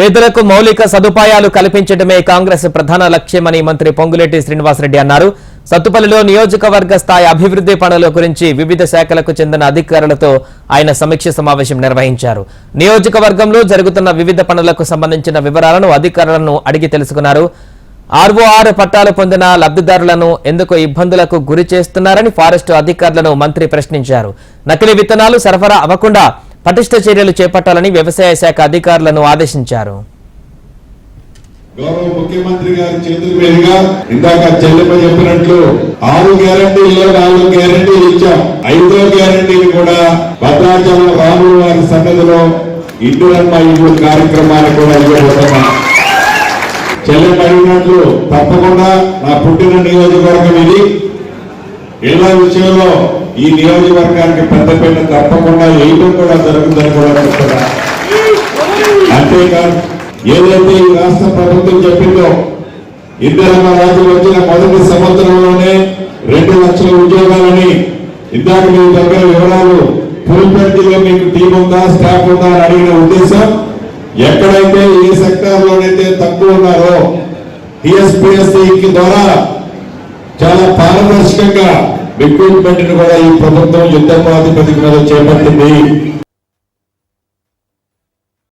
పేదలకు మౌలిక సదుపాయాలు కల్పించడమే కాంగ్రెస్ ప్రధాన లక్ష్యమని మంత్రి పొంగులేటి శ్రీనివాసరెడ్డి అన్నారు. సత్తుపల్లిలో నియోజకవర్గ స్థాయి అభివృద్ధి పనుల గురించి వివిధ శాఖలకు చెందిన అధికారులతో ఆయన సమీక్ష సమావేశం నిర్వహించారు. నియోజకవర్గంలో జరుగుతున్న వివిధ పనులకు సంబంధించిన వివరాలను అధికారులను అడిగి తెలుసుకున్నారు. ఆర్ఓఆర్ పట్టాలు పొందిన లబ్ధిదారులను ఎందుకు ఇబ్బందులకు గురి చేస్తున్నారని ఫారెస్టు అధికారులను మంత్రి ప్రశ్నించారు. నకిలీ విత్తనాలు సరఫరా అవ్వకుండా పటిష్ట చర్యలు చేపట్టాలని వ్యవసాయ శాఖ అధికారులను ఆదేశించారు. గౌరవ ముఖ్యమంత్రి గారి చేతుల మీదుగా ఇందాక చెల్లెమ్మ చెప్పినట్లు 6 గ్యారంటీల్లో 4 గ్యారంటీలు ఇచ్చాం. 5వ గ్యారంటీని కూడా భద్రాచలం రాముల వారి సన్నిధిలో ఇంటిరమ్మ ఇల్లు కార్యక్రమాన్ని కూడా ఇవ్వబోతున్నాం. చెల్లెమ్మ అడిగినట్లు తప్పకుండా నా పుట్టిన నియోజకవర్గం ఇది. ఇళ్ల విషయంలో ఈ నియోజకవర్గానికి పెద్దపీట తప్పకుండా వేయడం కూడా జరుగుతుందని కూడా చెప్తున్నా. అంతేకాదు ఏదైతే ఈ రాష్ట్ర ప్రభుత్వం చెప్పిందో ఇందిరమ్మ రాజు వచ్చిన మొదటి సంవత్సరంలోనే 2 లక్షల ఉద్యోగాలని, ఇందాక మీ దగ్గర వివరాలు పులిపెట్టిలో మీకు టీం ఉందా స్టాఫ్ ఉందా అని అడిగిన ఉద్దేశం, ఎక్కడైతే ఏ సెక్టార్ లోనైతే తక్కువ ఉన్నారో టీఎస్పీఎస్సీ ద్వారా చాలా పారదర్శకంగా రిక్రూట్మెంట్ కూడా ఈ ప్రభుత్వం యుద్ధ ప్రాతిపదిక మీద చేపట్టింది.